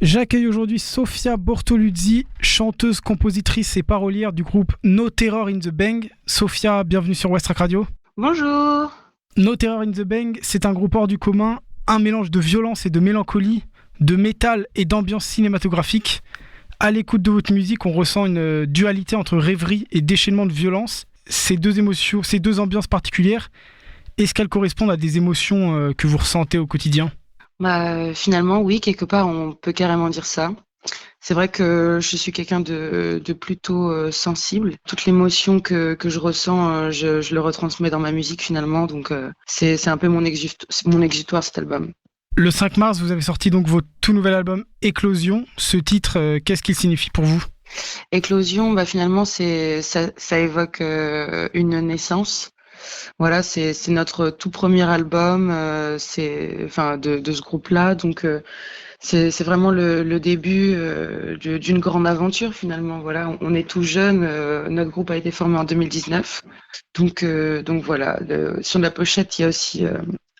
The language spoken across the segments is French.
J'accueille aujourd'hui Sofia Bortoluzzi, chanteuse, compositrice et parolière du groupe No Terror in the Bang. Sofia, bienvenue sur West Track Radio. Bonjour. No Terror in the Bang, c'est un groupe hors du commun, un mélange de violence et de mélancolie, de métal et d'ambiance cinématographique. À l'écoute de votre musique, on ressent une dualité entre rêverie et déchaînement de violence. Ces deux émotions, ces deux ambiances particulières, est-ce qu'elles correspondent à des émotions que vous ressentez au quotidien ? Finalement, oui, quelque part, on peut carrément dire ça. C'est vrai que je suis quelqu'un de plutôt sensible. Toute l'émotion que je ressens, je le retransmets dans ma musique finalement. Donc, c'est un peu mon exutoire, cet album. Le 5 mars, vous avez sorti donc votre tout nouvel album Éclosion. Ce titre, qu'est-ce qu'il signifie pour vous ? Éclosion, finalement, ça évoque une naissance. Voilà, c'est notre tout premier album, de ce groupe-là. Donc, c'est vraiment le début d'une grande aventure finalement. Voilà, on est tout jeune. Notre groupe a été formé en 2019. Donc voilà. Sur la pochette, il y a aussi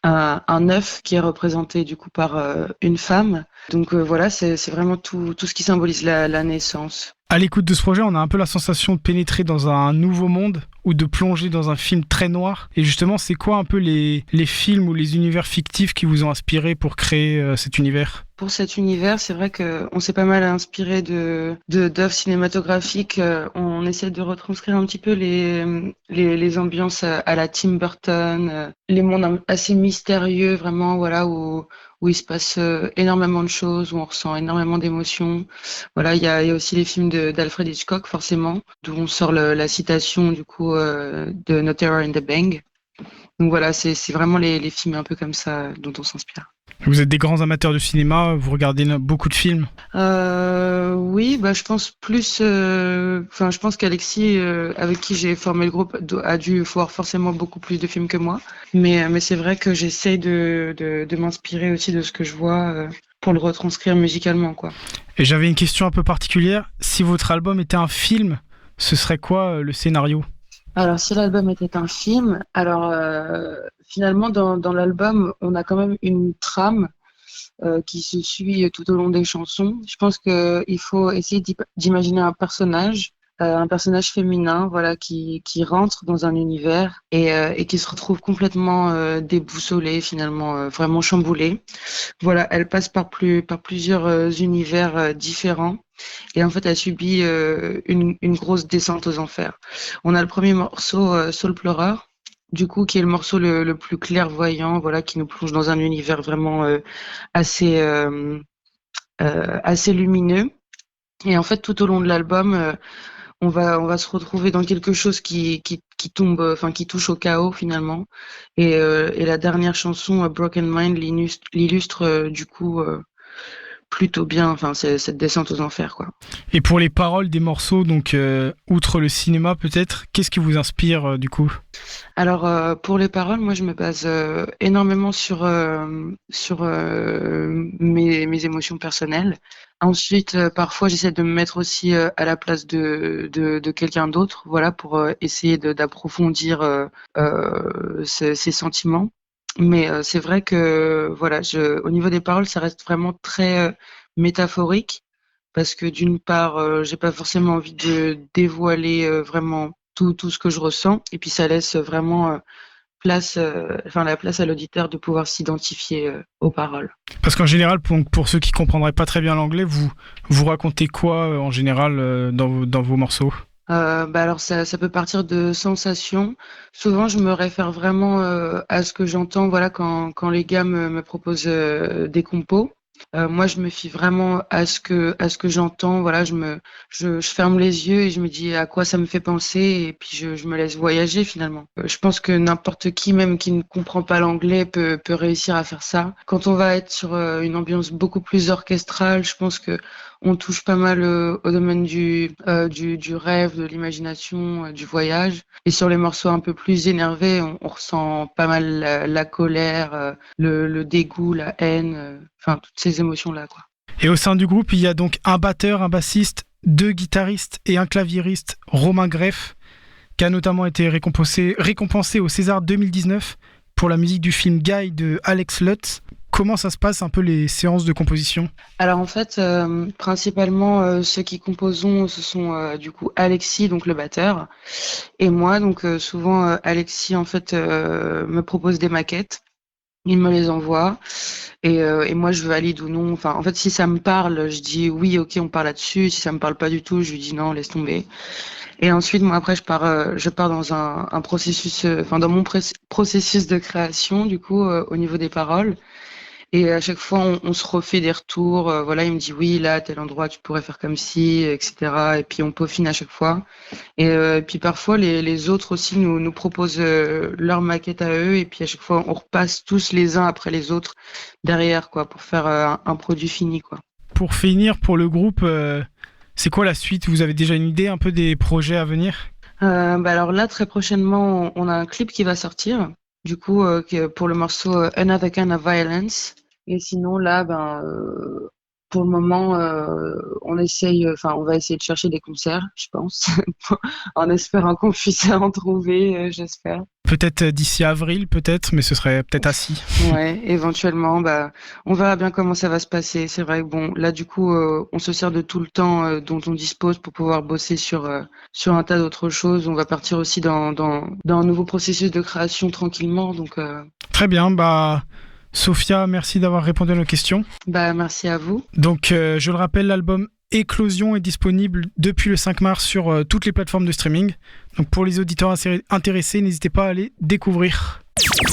un œuf qui est représenté du coup par une femme. Donc voilà, c'est vraiment tout ce qui symbolise la naissance. À l'écoute de ce projet, on a un peu la sensation de pénétrer dans un nouveau monde ou de plonger dans un film très noir. Et justement, c'est quoi un peu les films ou les univers fictifs qui vous ont inspiré pour créer cet univers ? Pour cet univers, c'est vrai qu'on s'est pas mal inspiré d'œuvres cinématographiques. On essaie de retranscrire un petit peu les ambiances à la Tim Burton, les mondes assez mystérieux, vraiment, voilà, où il se passe énormément de choses, où on ressent énormément d'émotions. Voilà, il y a aussi les films d'Alfred Hitchcock, forcément, d'où on sort la citation, du coup, de No Terror in the Bang. Donc voilà, c'est vraiment les films un peu comme ça dont on s'inspire. Vous êtes des grands amateurs de cinéma, vous regardez beaucoup de films ? Oui, je pense plus. Je pense qu'Alexis, avec qui j'ai formé le groupe, a dû voir forcément beaucoup plus de films que moi. Mais c'est vrai que j'essaye de m'inspirer aussi de ce que je vois pour le retranscrire musicalement, quoi. Et j'avais une question un peu particulière. Si votre album était un film, ce serait quoi le scénario ? Alors, si l'album était un film, finalement, dans l'album, on a quand même une trame qui se suit tout au long des chansons. Je pense qu'il faut essayer d'imaginer un personnage féminin, voilà, qui rentre dans un univers et qui se retrouve complètement déboussolé, finalement, vraiment chamboulé. Voilà, elle passe par plusieurs univers différents. Et en fait, elle subit une grosse descente aux enfers. On a le premier morceau, Saul Pleureur, du coup, qui est le morceau le plus clairvoyant, voilà, qui nous plonge dans un univers vraiment assez lumineux. Et en fait, tout au long de l'album, on va se retrouver dans quelque chose qui tombe, qui touche au chaos finalement. Et la dernière chanson, Broken Mind, l'illustre du coup plutôt bien, c'est cette descente aux enfers, quoi. Et pour les paroles des morceaux, donc outre le cinéma peut-être, qu'est-ce qui vous inspire du coup ? Alors pour les paroles, moi je me base énormément sur mes émotions personnelles. Ensuite, parfois j'essaie de me mettre aussi à la place de quelqu'un d'autre, voilà, pour essayer d'approfondir ces sentiments. Mais c'est vrai que voilà, au niveau des paroles, ça reste vraiment très métaphorique parce que d'une part, j'ai pas forcément envie de dévoiler vraiment tout ce que je ressens, et puis ça laisse vraiment la place à l'auditeur de pouvoir s'identifier aux paroles. Parce qu'en général, pour ceux qui comprendraient pas très bien l'anglais, vous racontez quoi en général dans vos morceaux ? Alors ça peut partir de sensations. Souvent, je me réfère vraiment à ce que j'entends, voilà, quand les gars me proposent des compos. Moi, je me fie vraiment à ce que j'entends. Voilà, je ferme les yeux et je me dis à quoi ça me fait penser, et puis je me laisse voyager finalement. Je pense que n'importe qui, même qui ne comprend pas l'anglais, peut réussir à faire ça. Quand on va être sur une ambiance beaucoup plus orchestrale, je pense que on touche pas mal au domaine du rêve, de l'imagination, du voyage. Et sur les morceaux un peu plus énervés, on ressent pas mal la colère, le dégoût, la haine, toutes ces émotions-là, quoi. Et au sein du groupe, il y a donc un batteur, un bassiste, 2 guitaristes et un claviériste, Romain Greff, qui a notamment été récompensé au César 2019 pour la musique du film Guy de Alex Lutz. comment ça se passe un peu les séances de composition? Alors en fait, principalement, ceux qui composons, ce sont du coup Alexis, donc le batteur, et moi. Donc souvent, Alexis en fait me propose des maquettes. Il me les envoie et moi je valide ou non. Enfin, en fait, si ça me parle, je dis oui, ok, on parle là-dessus. Si ça me parle pas du tout, je lui dis non, laisse tomber. Et ensuite, moi après, je pars dans un processus, enfin dans mon processus de création, du coup, au niveau des paroles. Et à chaque fois, on se refait des retours. Voilà, il me dit oui, là, à tel endroit, tu pourrais faire comme ci, etc. Et puis on peaufine à chaque fois. Et puis parfois, les autres aussi nous proposent leur maquette à eux. Et puis à chaque fois, on repasse tous les uns après les autres derrière, quoi, pour faire un produit fini, quoi. Pour finir, pour le groupe, c'est quoi la suite? Vous avez déjà une idée un peu des projets à venir? Bah alors là, très prochainement, on a un clip qui va sortir. Du coup, pour le morceau Another Kind of Violence. Et sinon, là, pour le moment, on essaye, enfin, on va essayer de chercher des concerts, je pense, en espérant qu'on puisse en trouver, j'espère. Peut-être d'ici avril, peut-être, mais ce serait peut-être assis. Ouais, éventuellement, on verra bien comment ça va se passer. C'est vrai que bon, là, du coup, on se sert de tout le temps dont on dispose pour pouvoir bosser sur un tas d'autres choses. On va partir aussi dans un nouveau processus de création tranquillement, donc. Très bien, Sophia, merci d'avoir répondu à nos questions. Merci à vous. Donc, je le rappelle, l'album Éclosion est disponible depuis le 5 mars sur toutes les plateformes de streaming. Donc, pour les auditeurs intéressés, n'hésitez pas à aller découvrir.